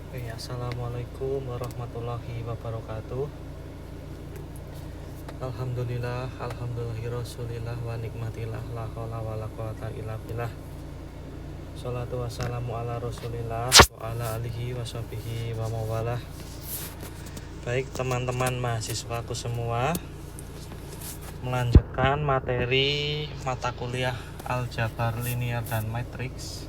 Assalamualaikum warahmatullahi wabarakatuh. Alhamdulillah, alhamdulillahirrahmanirrahim wa nikmatillah la haula wala quwata illa billah. Sholatu wassalamu ala rasulillah wa ala alihi wa sahbihi wa mawalah. Baik teman-teman mahasiswaku semua, melanjutkan materi mata kuliah aljabar linear dan matriks.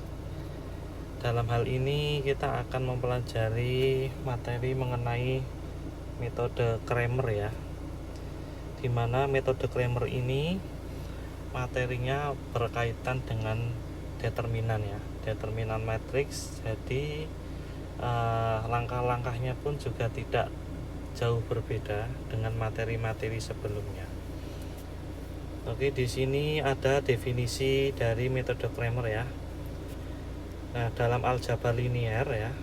Dalam hal ini kita akan mempelajari materi mengenai metode Cramer ya, dimana metode Cramer ini materinya berkaitan dengan determinan ya, determinan matriks. Jadi langkah-langkahnya pun juga tidak jauh berbeda dengan materi-materi sebelumnya. Oke, di sini ada definisi dari metode Cramer ya. Nah, dalam aljabar linear ya,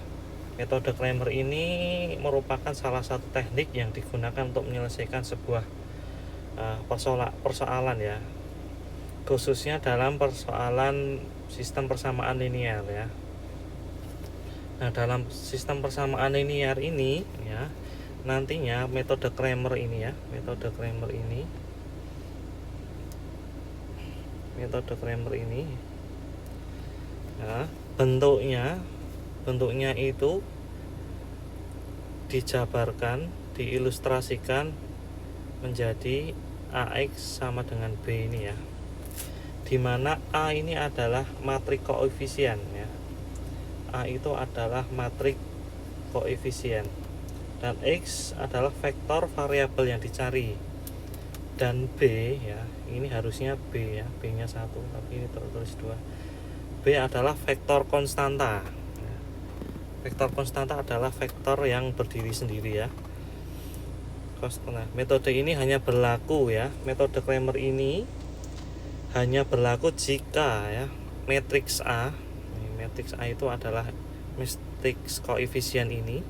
metode Cramer ini merupakan salah satu teknik yang digunakan untuk menyelesaikan sebuah persoalan ya, khususnya dalam persoalan sistem persamaan linear ya. Nah, dalam sistem persamaan linear ini ya, nantinya metode Cramer ini ya, bentuknya itu dijabarkan, diilustrasikan menjadi AX sama dengan B ini ya, dimana A ini adalah matrik koefisien ya. A itu adalah matrik koefisien dan X adalah vektor variabel yang dicari, dan B ya, ini harusnya B ya, B nya 1 tapi ini tertulis 2. B adalah vektor konstanta. Vektor konstanta adalah vektor yang berdiri sendiri ya. Nah, metode ini hanya berlaku ya, metode Cramer ini hanya berlaku jika ya matriks A, matriks A itu adalah matriks koefisien ini,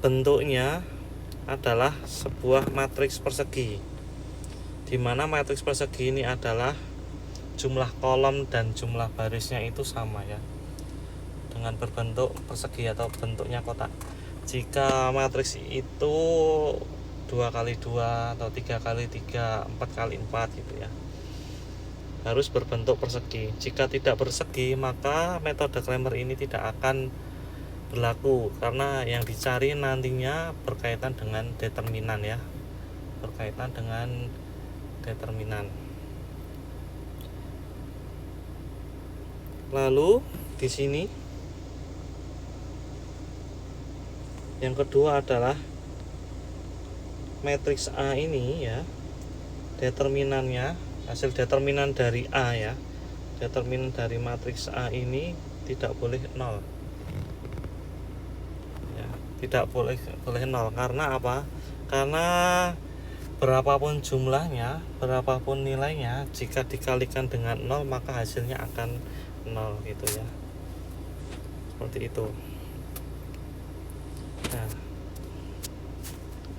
bentuknya adalah sebuah matriks persegi, di mana matriks persegi ini adalah jumlah kolom dan jumlah barisnya itu sama ya, dengan berbentuk persegi atau bentuknya kotak. Jika matriks itu 2x2 atau 3x3, 4x4 gitu ya, harus berbentuk persegi. Jika tidak persegi, maka metode Cramer ini tidak akan berlaku, karena yang dicari nantinya berkaitan dengan determinan ya, berkaitan dengan determinan. Lalu di sini yang kedua adalah matriks A ini ya, determinannya, hasil determinan dari A ya, determinan dari matriks A ini tidak boleh 0 ya, tidak boleh 0. Karena apa? Karena berapapun jumlahnya, berapapun nilainya, jika dikalikan dengan 0 maka hasilnya akan 0 gitu ya, seperti itu. Nah,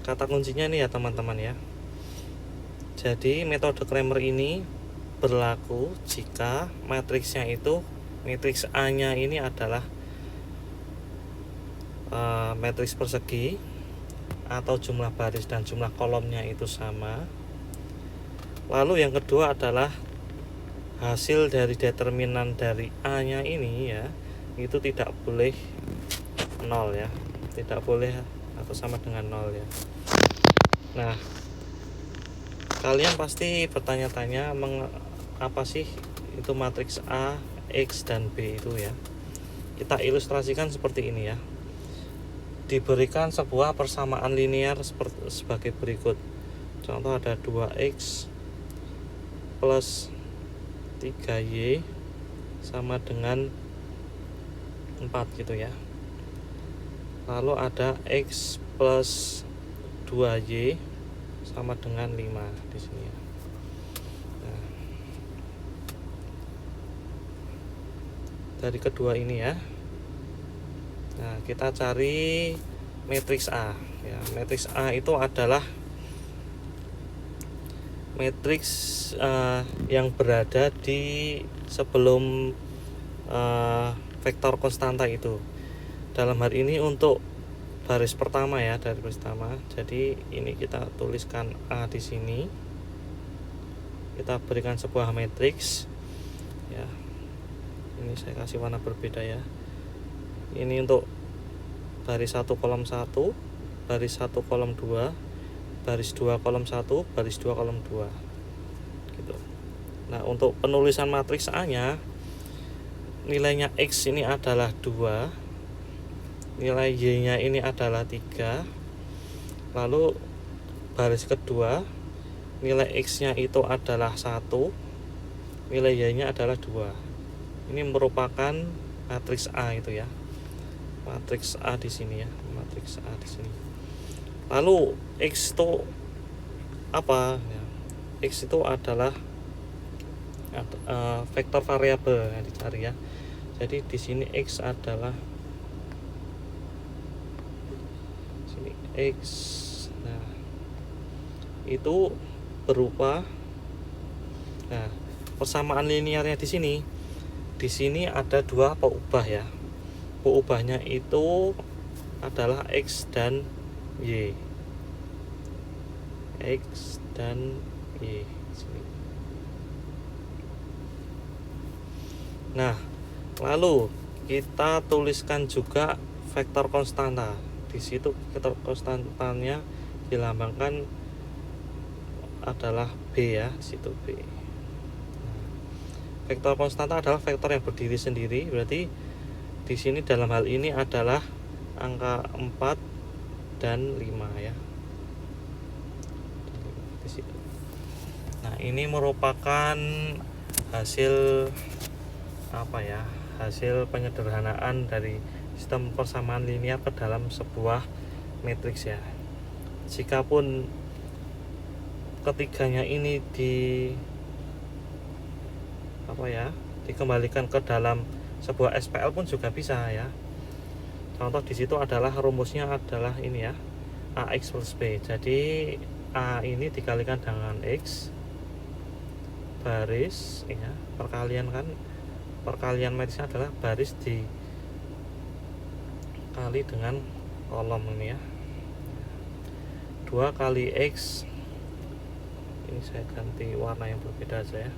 kata kuncinya nih ya teman-teman ya. Jadi metode Cramer ini berlaku jika matriksnya itu, matriks A nya ini adalah matriks persegi atau jumlah baris dan jumlah kolomnya itu sama. Lalu yang kedua adalah hasil dari determinan dari A nya ini ya, itu tidak boleh 0 ya, tidak boleh atau sama dengan 0 ya. Nah, kalian pasti bertanya-tanya, apa sih itu matriks A, X, dan B itu ya. Kita ilustrasikan seperti ini ya. Diberikan sebuah persamaan linear sebagai berikut. Contoh ada 2X plus 3Y sama dengan 4 gitu ya. Lalu ada X plus 2Y sama dengan 5 di sini ya. Nah, dari kedua ini ya. Nah, kita cari matriks A ya. Matriks A itu adalah matriks yang berada di sebelum vektor konstanta itu. dalam hal ini untuk baris pertama ya, dari baris pertama. Jadi ini kita tuliskan A di sini. Kita berikan sebuah matriks ya. Ini saya kasih warna berbeda ya. Ini untuk baris 1 kolom 1, baris 1 kolom 2, baris 2 kolom 1, baris 2 kolom 2 gitu. Nah, untuk penulisan matriks A-nya, nilainya X ini adalah 2, nilai Y-nya ini adalah 3. Lalu baris kedua, nilai X-nya itu adalah 1, nilai Y-nya adalah 2. Ini merupakan matriks A itu ya. Matriks A di sini ya, matriks A di sini. Lalu X itu apa ya? X itu adalah vektor variabel yang dicari ya. Jadi di sini X adalah sini X. Nah, itu berupa, nah, persamaan linearnya di sini. Di sini ada dua peubah ya. Peubahnya itu adalah X dan Y. X dan Y. Sini. Nah, lalu kita tuliskan juga vektor konstanta. Di situ vektor konstantanya dilambangkan adalah B ya, di situ B. Vektor konstanta adalah vektor yang berdiri sendiri, berarti di sini dalam hal ini adalah angka 4 dan 5 ya. Di situ. Nah, ini merupakan hasil apa ya? Hasil penyederhanaan dari sistem persamaan linear ke dalam sebuah matriks ya. Jikapun ketiganya ini dikembalikan ke dalam sebuah SPL pun juga bisa ya. Contoh di situ adalah rumusnya adalah ini ya, AX plus B. Jadi A ini dikalikan dengan X baris ya, perkalian matriksnya adalah baris dikali dengan kolom ini ya. 2 kali X, ini saya ganti warna yang berbeda aja ya.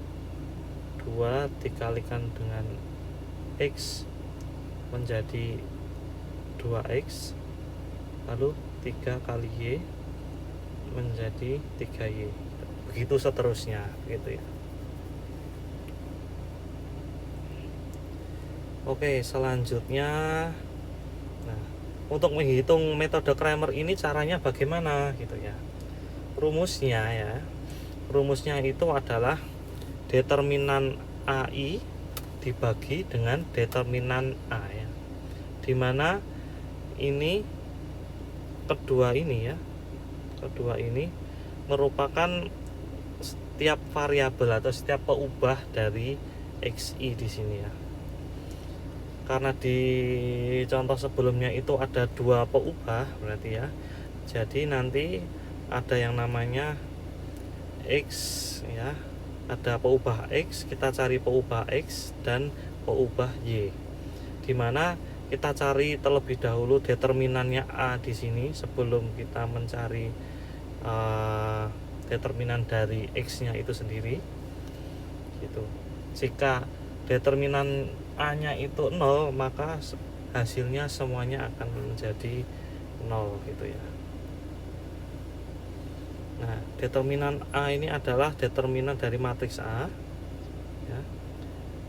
2 dikalikan dengan X menjadi 2X, lalu 3 kali Y menjadi 3Y, begitu seterusnya gitu ya. Oke, selanjutnya, nah, untuk menghitung metode Cramer ini caranya bagaimana gitu ya. Rumusnya itu adalah determinan AI dibagi dengan determinan A ya. Dimana ini kedua ini merupakan setiap variabel atau setiap peubah dari XI di sini ya. Karena di contoh sebelumnya itu ada dua peubah berarti ya. Jadi nanti ada yang namanya X ya. Ada peubah X, kita cari peubah X dan peubah Y. Dimana kita cari terlebih dahulu determinannya A di sini sebelum kita mencari determinan dari X-nya itu sendiri. Gitu. Jika determinan A-nya itu 0, maka hasilnya semuanya akan menjadi 0 gitu ya. Nah, determinan A ini adalah determinan dari matriks A ya.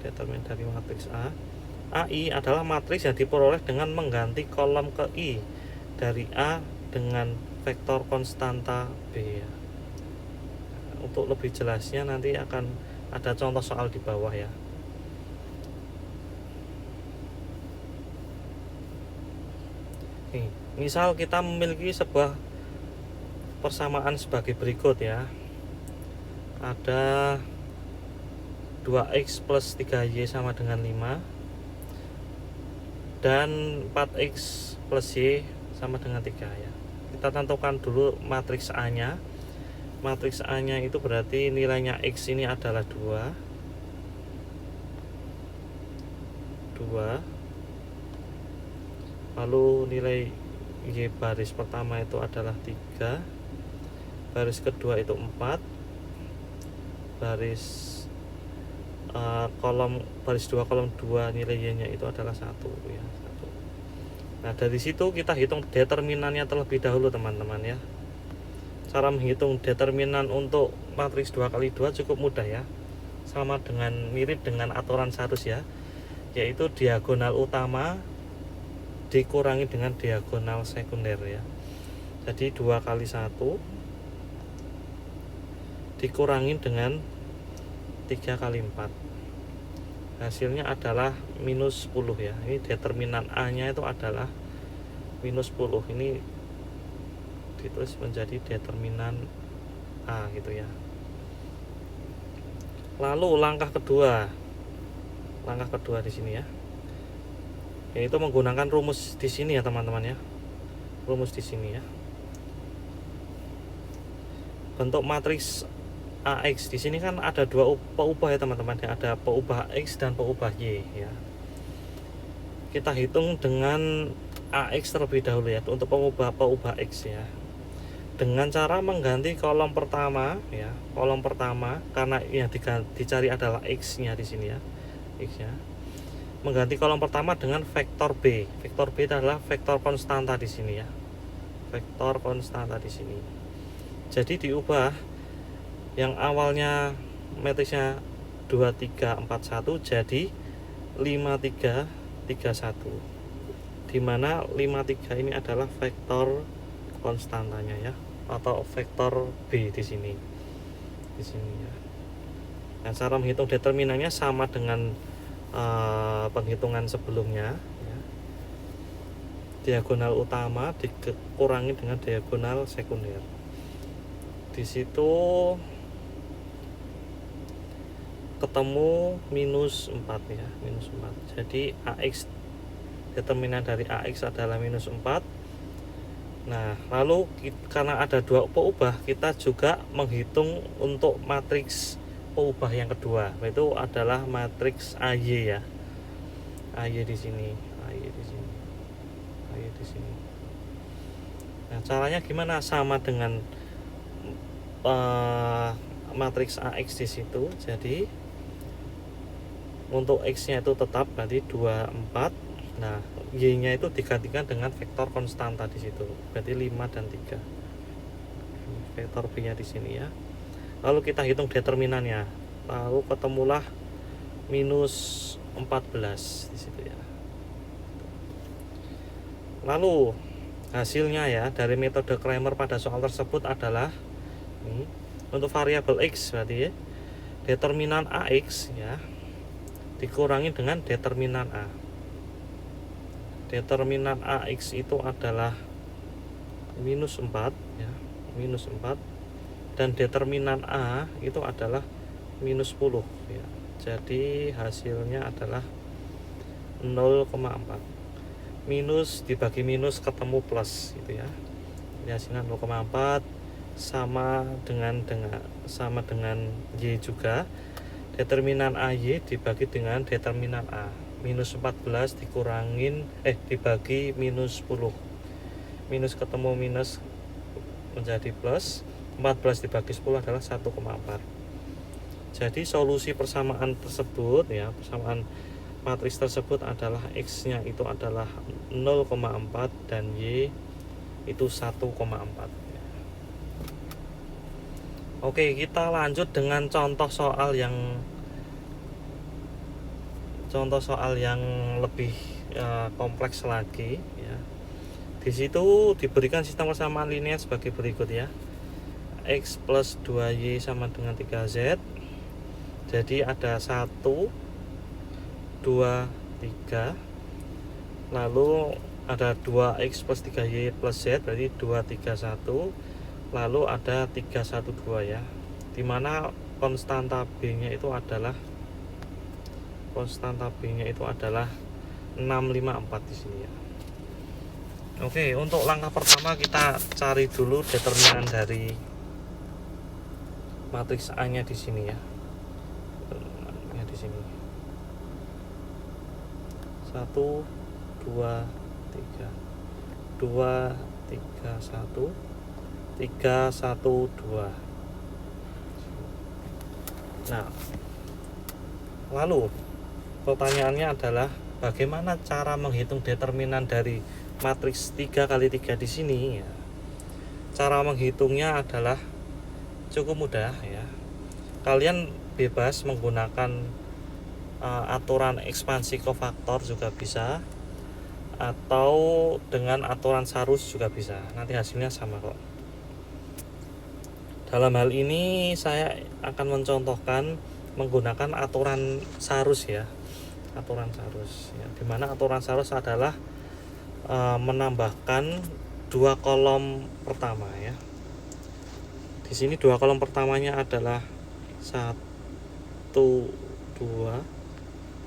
Determinan dari matriks A. AI adalah matriks yang diperoleh dengan mengganti kolom ke I dari A dengan vektor konstanta B ya. Untuk lebih jelasnya nanti akan ada contoh soal di bawah ya. Nih, misal kita memiliki sebuah persamaan sebagai berikut ya. Ada 2x plus 3y sama dengan 5 dan 4x plus y sama dengan 3 ya. Kita tentukan dulu matriks A-nya. Matriks A-nya itu berarti nilainya X ini adalah 2, Lalu nilai Y baris pertama itu adalah 3, baris kedua itu 4, baris kolom baris 2 kolom 2 nilai Y nya itu adalah 1 ya, 1. Nah dari situ kita hitung determinannya terlebih dahulu teman-teman ya. Cara menghitung determinan untuk matriks 2 kali 2 cukup mudah ya, sama dengan mirip dengan aturan seharus ya, yaitu diagonal utama dikurangi dengan diagonal sekunder ya. Jadi 2 kali 1 dikurangi dengan 3 kali 4, hasilnya adalah minus 10 ya. Ini determinan A nya itu adalah minus 10. Ini ditulis menjadi determinan A gitu ya. Lalu langkah kedua di sini ya, yaitu menggunakan rumus di sini ya teman-teman ya. Rumus di sini ya. Bentuk matriks AX di sini kan ada dua peubah ya teman-teman ya, ada peubah X dan peubah Y ya. Kita hitung dengan AX terlebih dahulu ya untuk peubah X ya. Dengan cara mengganti kolom pertama ya, kolom pertama karena yang dicari adalah X-nya di sini ya, X-nya. Mengganti kolom pertama dengan vektor B. Vektor B adalah vektor konstanta di sini ya. Vektor konstanta di sini. Jadi diubah yang awalnya matriksnya 2 3 4 1 jadi 5 3 3 1. Di mana 5 3 ini adalah vektor konstantanya ya, atau vektor B di sini. Di sini ya. Nah, cara menghitung determinannya sama dengan penghitungan sebelumnya ya. Diagonal utama dikurangi dengan diagonal sekunder. Di situ ketemu minus 4 ya, minus 4. Jadi AX, determinan dari AX adalah minus 4. Nah, lalu karena ada dua peubah, kita juga menghitung untuk matriks peubah yang kedua, yaitu adalah matriks AY ya. AY di sini, AY di sini, AY di sini. Nah, caranya gimana? Sama dengan matriks AX di situ. Jadi untuk X-nya itu tetap berarti 2 4. Nah, Y-nya itu digantikan dengan vektor konstanta di situ. Berarti 5 dan 3. Vektor B-nya di sini ya. Lalu kita hitung determinannya. Lalu ketemulah minus 14 di situ ya. Lalu hasilnya ya dari metode Cramer pada soal tersebut adalah ini, untuk variabel X berarti ya, determinan AX ya dikurangi dengan determinan A. Determinan AX itu adalah minus 4 ya, minus 4, dan determinan A itu adalah minus 10 ya. Jadi hasilnya adalah 0,4. Minus dibagi minus ketemu plus gitu ya. Ini hasilnya 0,4 sama dengan Y juga. Determinan AY dibagi dengan determinan A. Minus 14 dibagi minus 10. Minus ketemu minus menjadi plus. 14 dibagi 10 adalah 1,4. Jadi solusi persamaan tersebut ya, persamaan matriks tersebut adalah X-nya itu adalah 0,4 dan Y itu 1,4. Oke, kita lanjut dengan contoh soal yang lebih kompleks lagi ya. Di situ diberikan sistem persamaan linear sebagai berikut ya. X plus 2Y sama dengan 3Z. Jadi ada 1 2 3. Lalu ada 2X plus 3Y plus Z, berarti 2 3 1. Lalu ada 3 1 2 ya. Dimana konstanta B-nya itu adalah 6 5 4 di sini ya. Oke, untuk langkah pertama kita cari dulu determinan dari matriks A-nya di sini ya. Di sini. 1 2 3 2 3 1 3 1 2. Nah, lalu pertanyaannya adalah bagaimana cara menghitung determinan dari matriks 3 kali 3 di sini ya. Cara menghitungnya adalah cukup mudah ya. Kalian bebas menggunakan aturan ekspansi kofaktor juga bisa, atau dengan aturan Sarus juga bisa. Nanti hasilnya sama kok. Dalam hal ini saya akan mencontohkan menggunakan aturan Sarus ya. Aturan Sarus ya, dimana aturan Sarus adalah menambahkan dua kolom pertama ya. Di sini dua kolom pertamanya adalah 1 2 2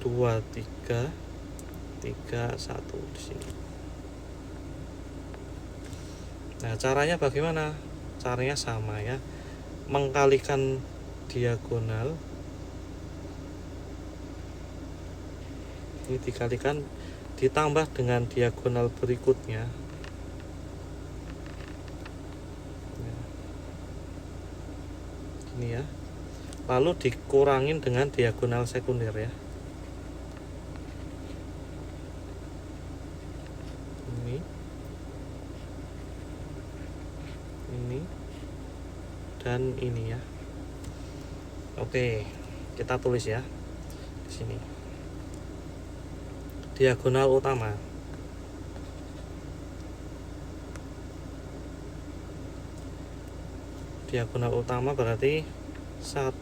3 3 1 di sini. Nah, caranya bagaimana? Caranya sama ya. Mengkalikan diagonal. Ini dikalikan ditambah dengan diagonal berikutnya. Ini ya. Lalu dikurangin dengan diagonal sekunder ya. Ini dan ini ya. Oke, kita tulis ya di sini. Diagonal utama. Diagonal utama berarti 1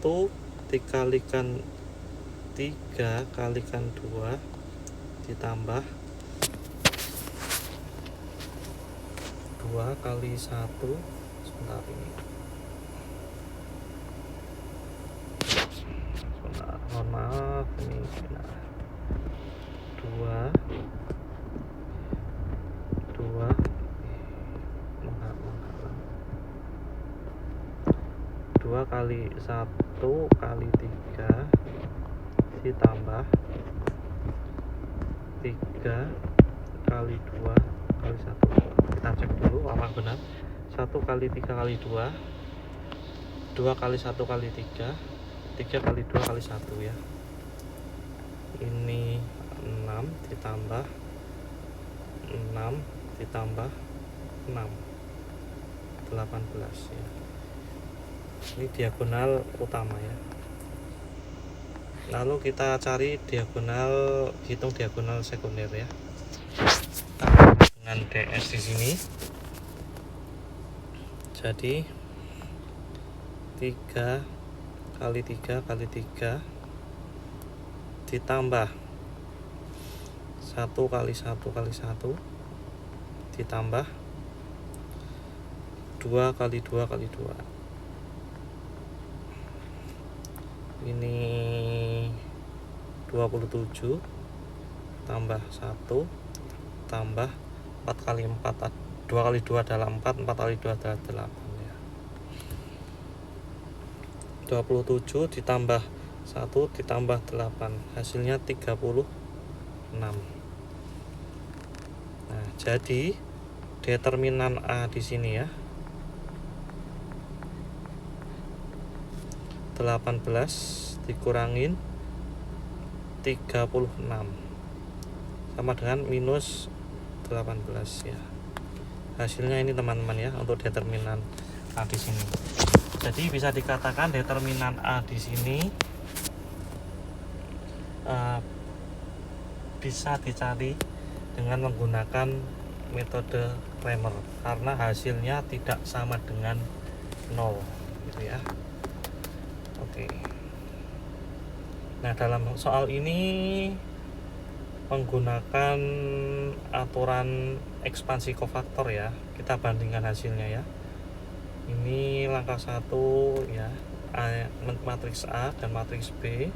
dikalikan 3 kalikan 2 ditambah 2 kali 1. Sebentar ini. Sebentar, mohon maaf ini. Nah, 2 kali 1 kali 3 ditambah 3 kali 2 kali 1. Kita cek dulu apakah benar. 1 kali 3 kali 2 2 kali 1 kali 3 3 kali 2 kali 1 ya. Ini 6 ditambah 6 ditambah 6 18 ya. Ini diagonal utama ya. Lalu kita cari diagonal, hitung diagonal sekunder ya. Dengan DS di sini. Jadi 3 kali 3 kali 3 ditambah 1 kali 1 kali 1 ditambah 2 kali 2 kali 2. Ini 27 tambah 1 tambah 4 kali 4, 2 kali 2 adalah 4, 4 kali 2 adalah 8 ya. 27 ditambah 1 ditambah 8 hasilnya 36. Nah, jadi determinan A di sini ya 18 dikurangin 36 sama dengan minus 18 ya. Hasilnya ini teman-teman ya untuk determinan A di sini. Jadi bisa dikatakan determinan A di sini bisa dicari dengan menggunakan metode Cramer karena hasilnya tidak sama dengan 0 gitu ya. Oke. Nah, dalam soal ini menggunakan aturan ekspansi kofaktor ya. Kita bandingkan hasilnya ya. Ini langkah 1 ya. Matriks A dan matriks B.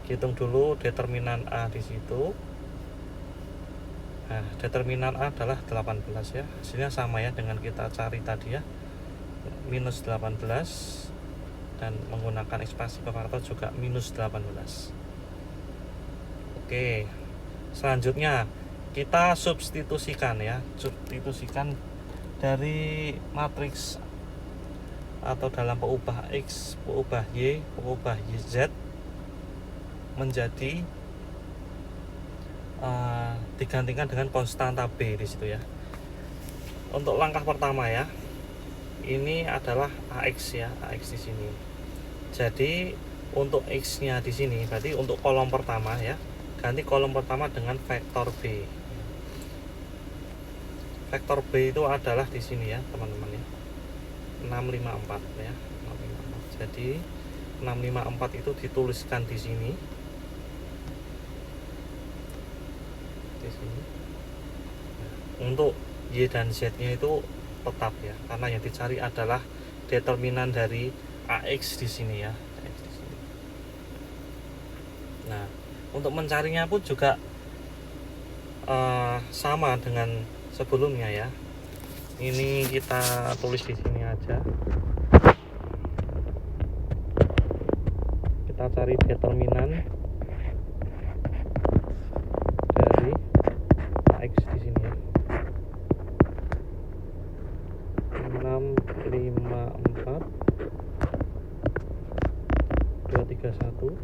Hitung dulu determinan A di situ. Nah, determinan A adalah 18 ya. Hasilnya sama ya dengan kita cari tadi ya. Minus 18 dan menggunakan ekspansi kofaktor juga minus 18. Oke. Selanjutnya kita substitusikan dari matriks atau dalam peubah X, peubah Y, peubah Z menjadi digantikan dengan konstanta B di situ ya. Untuk langkah pertama ya, ini adalah AX ya, AX di sini. Jadi untuk X-nya di sini, berarti untuk kolom pertama ya, ganti kolom pertama dengan vektor B. Vektor B itu adalah di sini ya, teman-teman ya. 654 ya, 654. Jadi 654 itu dituliskan di sini. Di sini. Untuk Y dan Z-nya itu tetap ya, karena yang dicari adalah determinan dari AX di sini ya. AX di sini. Nah, untuk mencarinya pun juga sama dengan sebelumnya ya. Ini kita tulis di sini aja. Kita cari determinan dari AX di sini ya. 654 231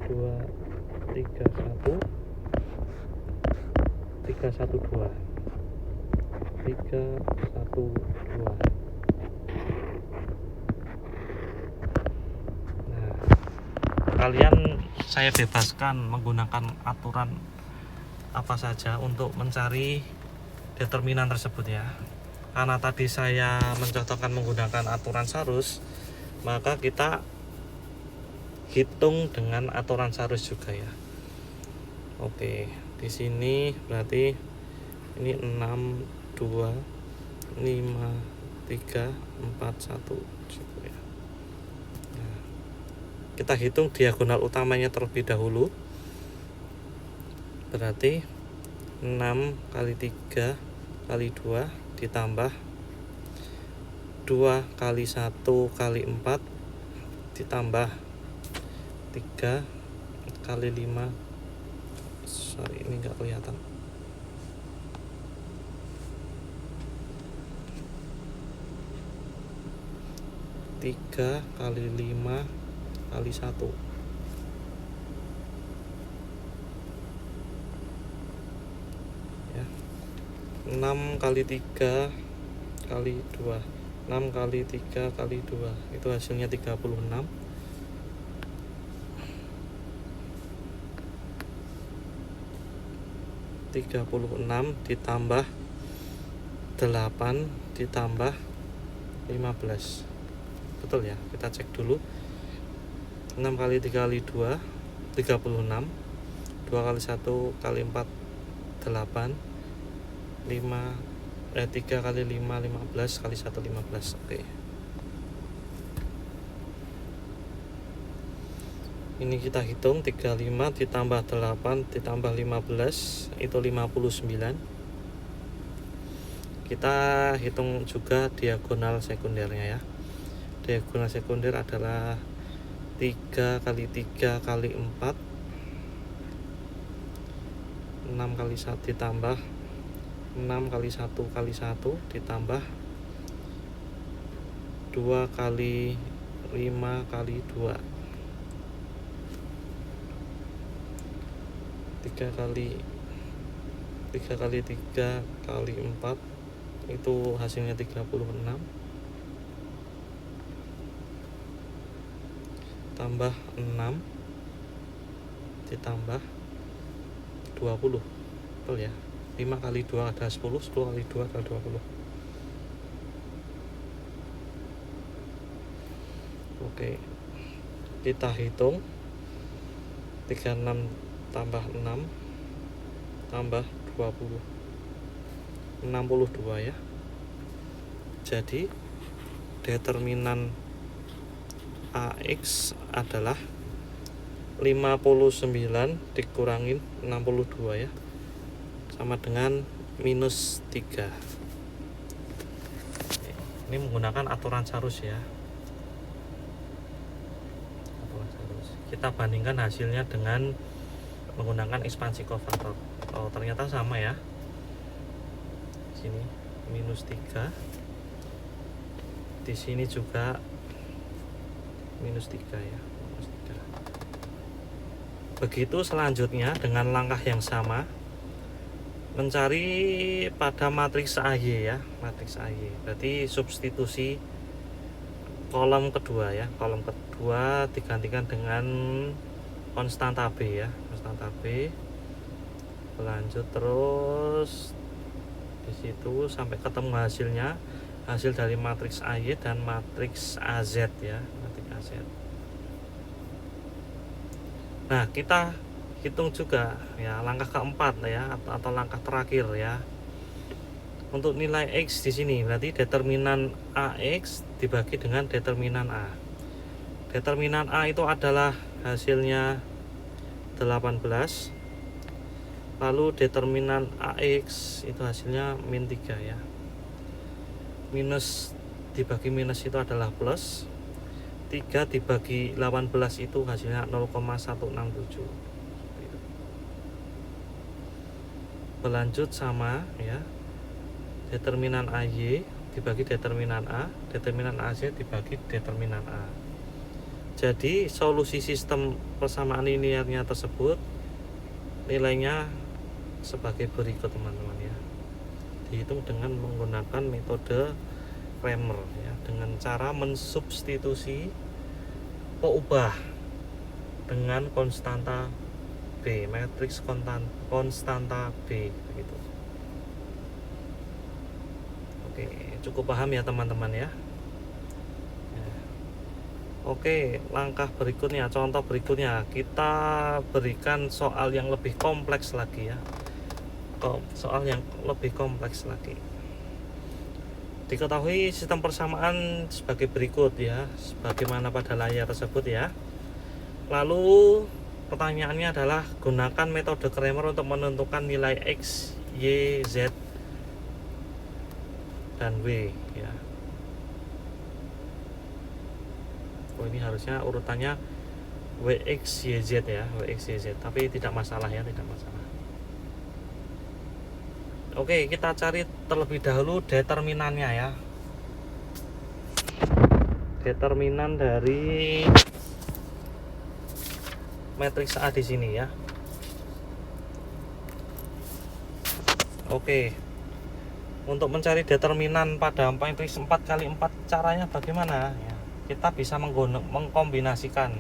231 312 312. Nah, kalian saya bebaskan menggunakan aturan apa saja untuk mencari determinan tersebut ya. Karena tadi saya mencontohkan menggunakan aturan Sarus, maka kita hitung dengan aturan Sarus juga ya. Oke, di sini berarti ini 6 2 5 3 4 1 ya. Nah, kita hitung diagonal utamanya terlebih dahulu. Berarti 6 kali 3 kali 2 ditambah 2 kali 1 kali 4 ditambah 3 kali 5. Sorry, ini enggak kelihatan. 3 kali 5 kali 1. Ya. 6 kali 3 kali 2. 6 kali 3 kali 2. Itu hasilnya 36. 36 ditambah 8 ditambah 15. Betul ya, kita cek dulu. 6 kali 3 kali 2 36, 2 kali 1 kali 4 8, 3 kali 5 15 kali 1 15. Oke. Ini kita hitung 35 ditambah 8 ditambah 15 itu 59. Kita hitung juga diagonal sekundernya ya. Diagonal sekunder adalah 3 kali 3 kali 4, 6 kali 1 ditambah 6 kali 1 kali 1 ditambah 2 kali 5 kali 2, 3 kali 3 kali 3 kali 4 itu hasilnya 36 tambah 6 ditambah 20. Betul ya, 5 kali 2 ada 10, 10 kali 2 adalah 20. Oke, kita hitung 36 tambah 6 tambah 20, 62 ya. Jadi determinan AX adalah 59 dikurangin 62 ya, sama dengan minus 3. Ini menggunakan aturan Sarus ya. Aturan Sarus. Kita bandingkan hasilnya dengan menggunakan ekspansi kofaktor. Oh, ternyata sama ya. Sini -3. Di sini juga -3 ya. -3. Begitu selanjutnya dengan langkah yang sama mencari pada matriks AY ya, matriks AY. Berarti substitusi kolom kedua ya, kolom kedua digantikan dengan konstanta B ya, konstanta B. Lanjut terus di situ sampai ketemu hasilnya, hasil dari matriks AY dan matriks AZ ya, matriks AZ. Nah, kita hitung juga ya langkah keempat ya, atau langkah terakhir ya. Untuk nilai X di sini berarti determinan AX dibagi dengan determinan A. Determinan A itu adalah hasilnya 18. Lalu determinan AX itu hasilnya -3 ya. Minus dibagi minus itu adalah plus. 3 dibagi 18 itu hasilnya 0,167. Berlanjut sama ya. Determinan AY dibagi determinan A, determinan AZ dibagi determinan A. Jadi solusi sistem persamaan linearnya tersebut nilainya sebagai berikut teman-teman ya. Dihitung dengan menggunakan metode Cramer ya, dengan cara mensubstitusi peubah dengan konstanta B, matriks konstanta B begitu. Oke, cukup paham ya teman-teman ya. Oke, langkah berikutnya, contoh berikutnya, kita berikan soal yang lebih kompleks lagi ya. Soal yang lebih kompleks lagi. Diketahui sistem persamaan sebagai berikut ya, sebagaimana pada layar tersebut ya. Lalu pertanyaannya adalah gunakan metode Cramer untuk menentukan nilai X, Y, Z, dan W ya. Oh, ini harusnya urutannya WX, YZ ya, WX, YZ, tapi tidak masalah ya, tidak masalah. Oke, kita cari terlebih dahulu determinannya ya. Determinan dari matriks A di sini ya. Oke. Untuk mencari determinan pada matriks 4x4 caranya bagaimana ya? Kita bisa mengkombinasikan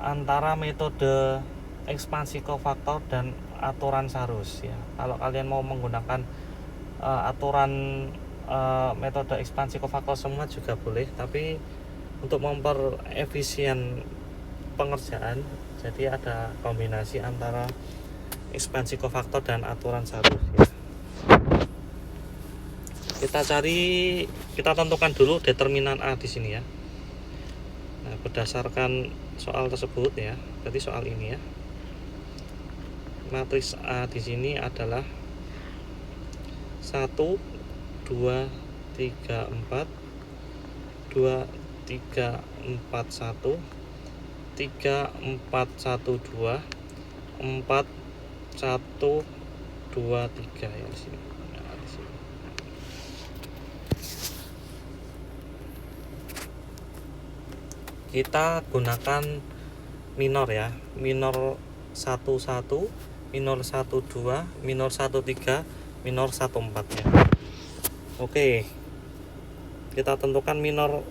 antara metode ekspansi kofaktor dan aturan Sarus ya. Kalau kalian mau menggunakan aturan metode ekspansi kofaktor semua juga boleh, tapi untuk memperefisien pengerjaan jadi ada kombinasi antara ekspansi kofaktor dan aturan Sarus ya. Kita tentukan dulu determinan A di sini ya. Nah, berdasarkan soal tersebut ya, berarti soal ini ya. Matriks A di sini adalah 1 2 3 4 2 3 4 1 3 4 1 2 4 1 2 3 ya di sini. Nah, di sini. Kita gunakan minor ya, minor 11, minor 12, minor 13, minor 14 ya. Oke, kita tentukan minor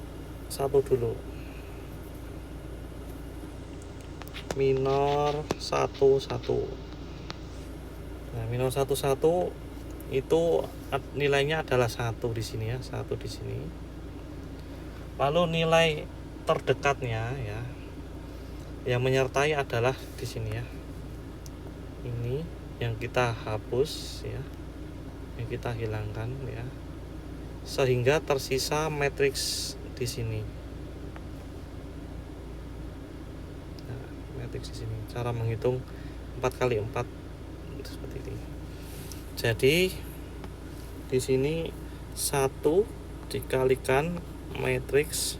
1 dulu. Minor 11. Nah, minor 11 itu nilainya adalah 1 di sini ya, 1 di sini. Lalu nilai terdekatnya ya yang menyertai adalah di sini ya. Ini yang kita hapus ya, yang kita hilangkan ya, sehingga tersisa matriks di sini. Nah, matriks di sini. Cara menghitung 4x4 seperti ini. Jadi di sini 1 dikalikan matriks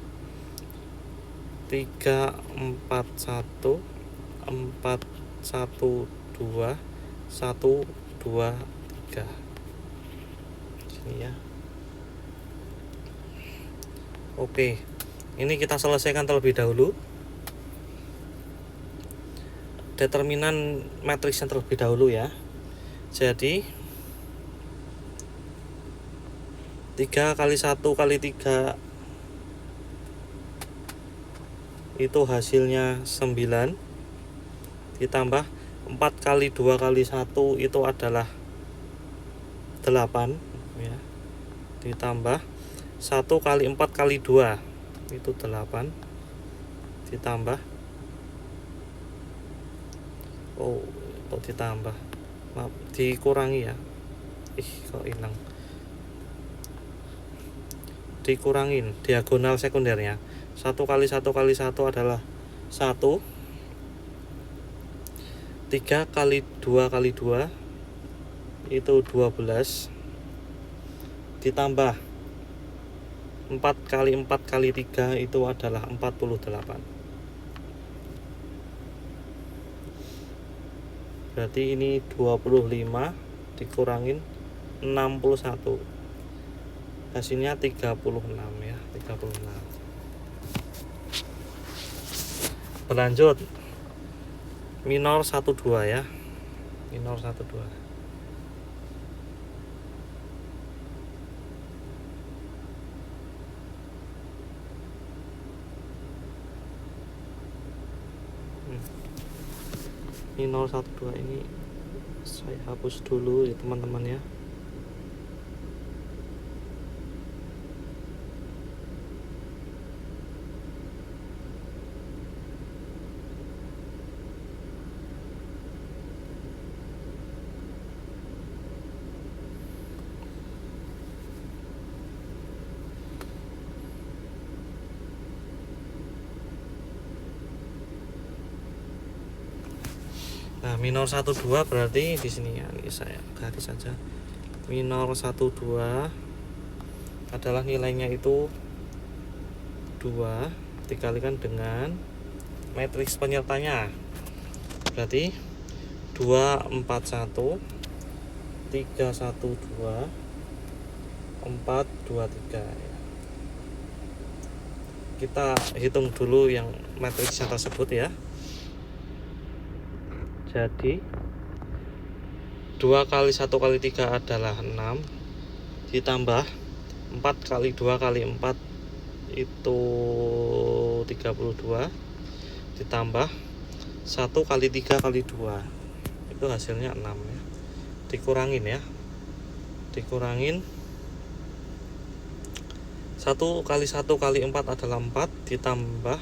3 4 1 4 1 2 1 2 3 sini ya. Oke, ini kita selesaikan terlebih dahulu determinan matriksnya terlebih dahulu ya. Jadi 3 kali 1 kali 3 itu hasilnya 9, ditambah 4 kali 2 kali 1 itu adalah 8 ya, ditambah 1 kali 4 kali 2 itu 8, ditambah kok ditambah, maaf, dikurangi ya, kok hilang, dikurangin diagonal sekundernya. 1 kali 1 kali 1 adalah 1, 3 kali 2 kali 2 itu 12, ditambah 4 kali 4 kali 3 itu adalah 48. Berarti ini 25 dikurangin 61, hasilnya 36 ya, 36. Berlanjut minor 12 ya, minor 12. Minor 12 ini saya hapus dulu ya teman-teman ya. Nah, minor 12 berarti di sini ya, ini saya garis saja. Minor 12 adalah nilainya itu 2 dikalikan dengan matriks penyertanya. Berarti 2 4 1 3 1 2 4 2 3 ya. Kita hitung dulu yang matriksnya tersebut ya. Jadi 2 kali 1 kali 3 adalah 6, ditambah 4 kali 2 kali 4 itu 32, ditambah 1 kali 3 kali 2 itu hasilnya 6 ya. Dikurangin ya, dikurangin 1 kali 1 kali 4 adalah 4, ditambah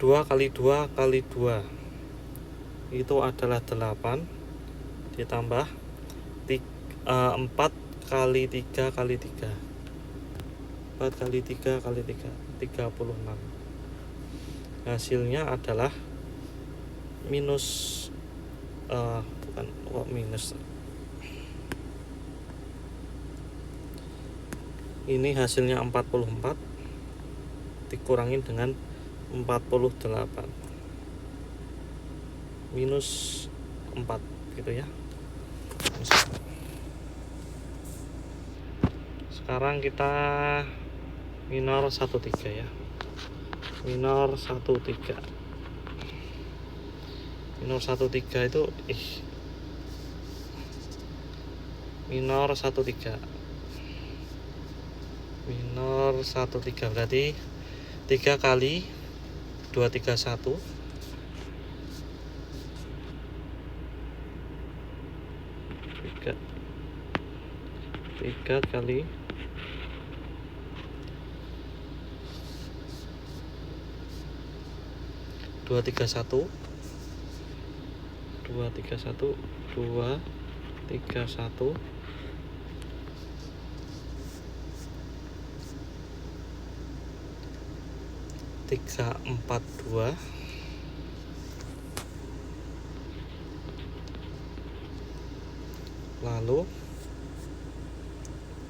2 kali 2 kali 2 itu adalah 8, ditambah 4 kali 3 kali 3, 4 kali 3 kali 3 36. Hasilnya adalah minus minus, ini hasilnya 44 dikurangin dengan 48 minus 4 gitu ya. Sekarang kita minor 13 ya, minor 13. Minor 13 itu minor 13 berarti 3 kali 231 3 kali 231 231 342 lalu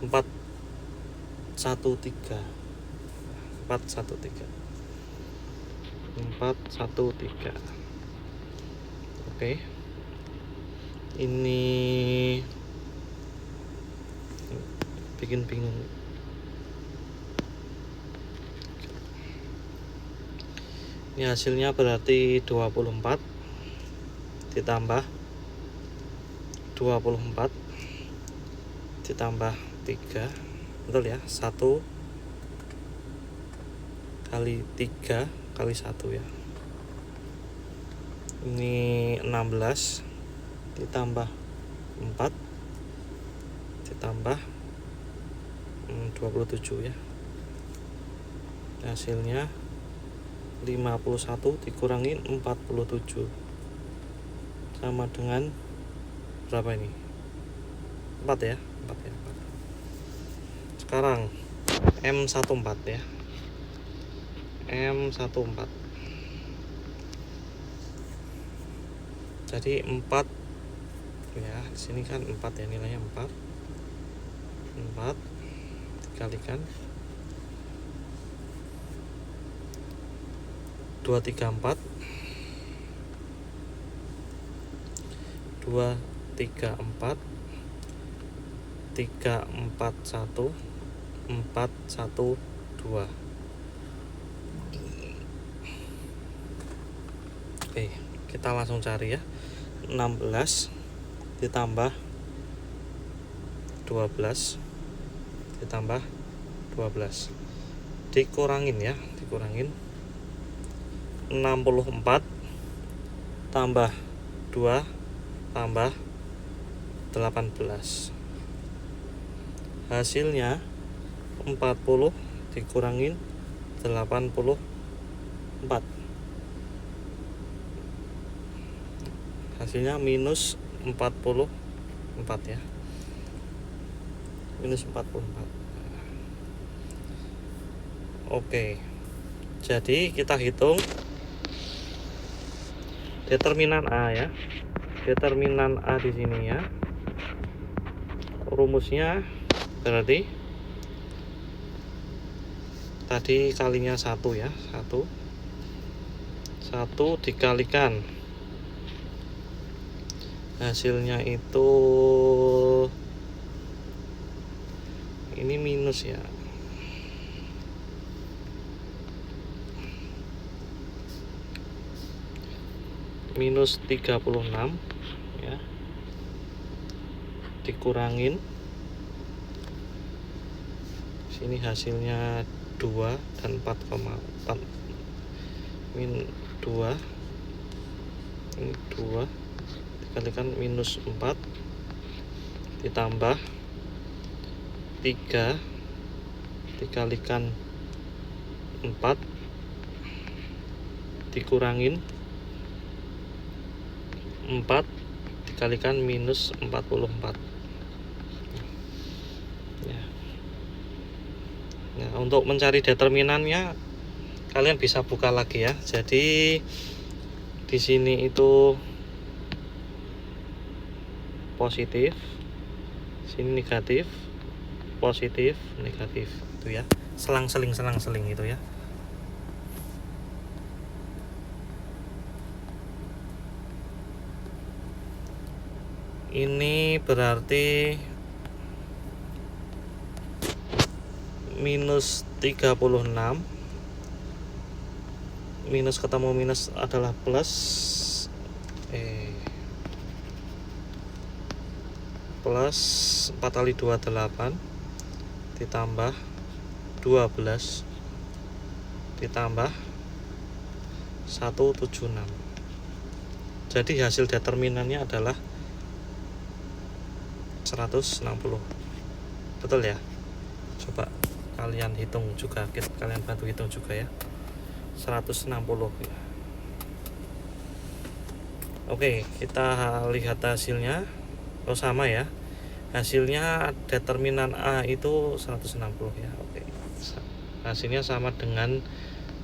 413 413. Oke, ini bikin bingung. Ini hasilnya berarti 24 ditambah 24 ditambah 3, betul ya, 1 kali 3 kali 1 ya. Ini 16 ditambah 4 ditambah 27 ya. Hasilnya 51 dikurangin 47 sama dengan berapa ini? 4 ya, 4 ya. 4. Sekarang M14 ya. M14. Jadi 4 ya, di sini kan 4 ya, nilainya 4 dikalikan 234 341 412. Oke, kita langsung cari ya. 16 ditambah 12 ditambah 12 dikurangin ya, dikurangin 64 tambah 2 tambah 18. Hasilnya 40 dikurangin 84. Hasilnya minus 44 ya. Minus 44. Oke. Jadi kita hitung determinan A ya. Determinan A di sini ya. Rumusnya berarti tadi kalinya 1 ya. 1 dikalikan hasilnya itu ini minus ya. Minus 36 ya, dikurangin sini hasilnya 2 dan 4,4 min 2 ini 2 dikalikan minus 4 ditambah 3 dikalikan 4 dikurangin 4 dikalikan minus 44 ya. Nah, untuk mencari determinannya kalian bisa buka lagi ya. Jadi di sini itu positif, sini negatif, positif, negatif itu ya. Selang-seling itu ya. Ini berarti minus 36, minus ketemu minus adalah plus, plus 4 kali 2 8 ditambah 12 ditambah 176. Jadi hasil determinannya adalah 160. Betul ya? Coba kalian hitung juga, kalian bantu hitung juga ya. 160 ya. Oke, kita lihat hasilnya. Oh, sama ya. Hasilnya determinan A itu 160 ya. Oke. Hasilnya sama dengan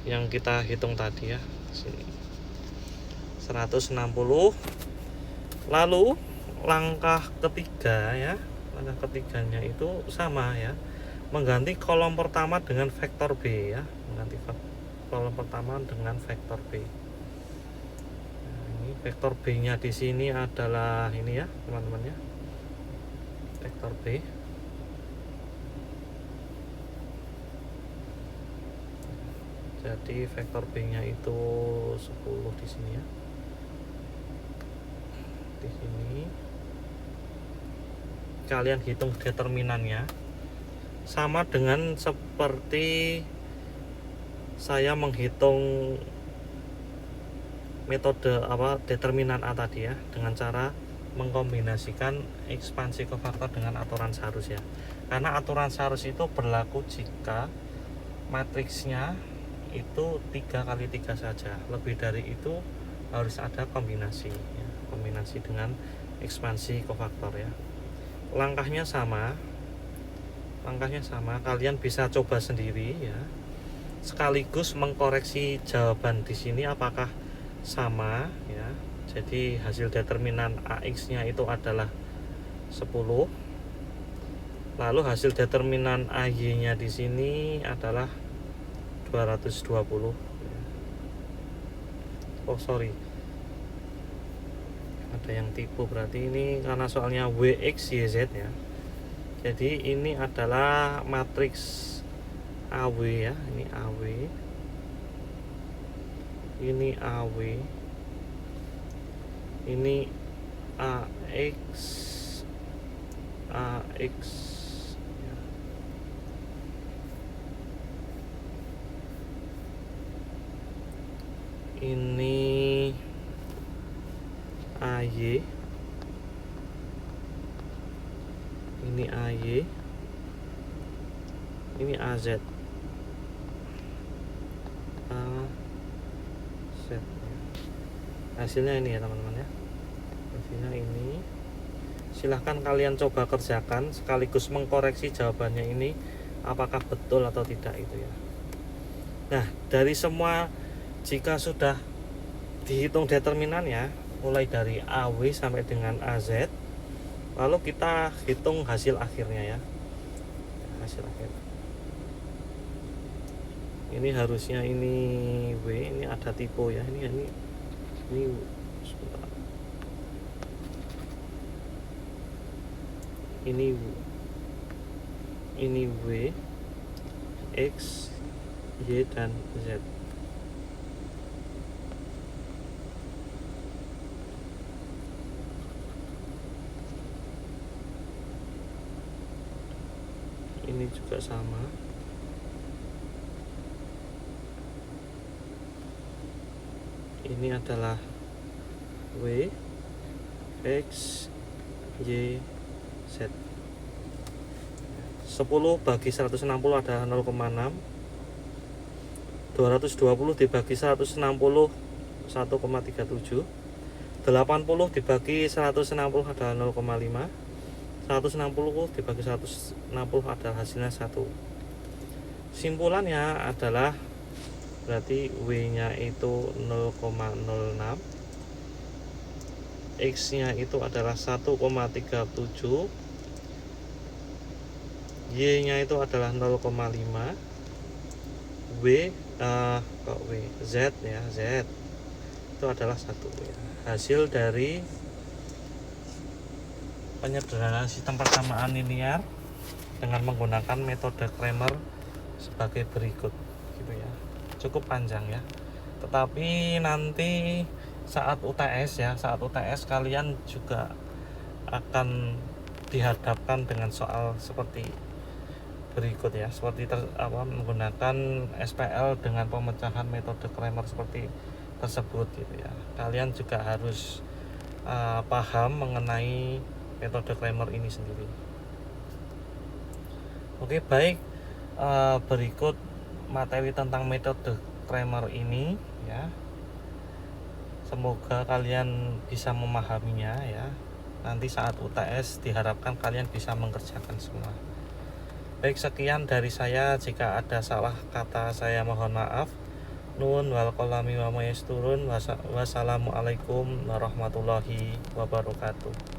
yang kita hitung tadi ya. Sini. 160. Lalu langkah ketiga ya. Langkah ketiganya itu sama ya. Mengganti kolom pertama dengan vektor B ya. Mengganti kolom pertama dengan vektor B. Nah, ini vektor B-nya di sini adalah ini ya, teman-teman ya. Vektor B. Jadi vektor B-nya itu 10 di sini ya. Di sini kalian hitung determinannya sama dengan seperti saya menghitung metode determinan A tadi ya, dengan cara mengkombinasikan ekspansi kofaktor dengan aturan Sarus ya. Karena aturan Sarus itu berlaku jika matriksnya itu 3 kali 3 saja, lebih dari itu harus ada kombinasi ya, kombinasi dengan ekspansi kofaktor ya. Langkahnya sama, kalian bisa coba sendiri ya, sekaligus mengkoreksi jawaban di sini apakah sama ya. Jadi hasil determinan AX nya itu adalah 10, lalu hasil determinan AY nya di sini adalah 220 ya. Oh sorry, ada yang tipu, berarti ini karena soalnya WX YZ ya. Jadi ini adalah matriks AW ya, ini AW, ini AW, ini AX ya. Ini AY, ini AY, ini AZ, hasilnya ini ya teman-teman ya, hasilnya ini. Silahkan kalian coba kerjakan sekaligus mengkoreksi jawabannya ini apakah betul atau tidak itu ya. Nah, dari semua jika sudah dihitung determinannya mulai dari AW sampai dengan AZ, lalu kita hitung hasil akhirnya ya, hasil akhir. Ini harusnya ini W, ini ada tipe ya, ini sebentar. Ini W, X, Y dan Z. Ini juga sama. Ini adalah W, X, Y, Z. 10 bagi 160 adalah 0,6. 220 dibagi 160 1,37. 80 dibagi 160 adalah 0,5. 160 dibagi 160 adalah hasilnya 1. Simpulannya adalah berarti W nya itu 0,06, X nya itu adalah 1,37, Y nya itu adalah 0,5, Z ya, Z itu adalah 1 ya. Hasil dari penyederhanaan sistem persamaan linear dengan menggunakan metode Cramer sebagai berikut gitu ya. Cukup panjang ya, tetapi nanti saat UTS ya, saat UTS kalian juga akan dihadapkan dengan soal seperti berikut ya, seperti menggunakan SPL dengan pemecahan metode Cramer seperti tersebut gitu ya. Kalian juga harus paham mengenai metode Cramer ini sendiri. Oke, baik, berikut materi tentang metode Cramer ini ya. Semoga kalian bisa memahaminya ya. Nanti saat UTS diharapkan kalian bisa mengerjakan semua. Baik, sekian dari saya. Jika ada salah kata saya mohon maaf. Nun wal qalami wa mayasturun. Wassalamualaikum warahmatullahi wabarakatuh.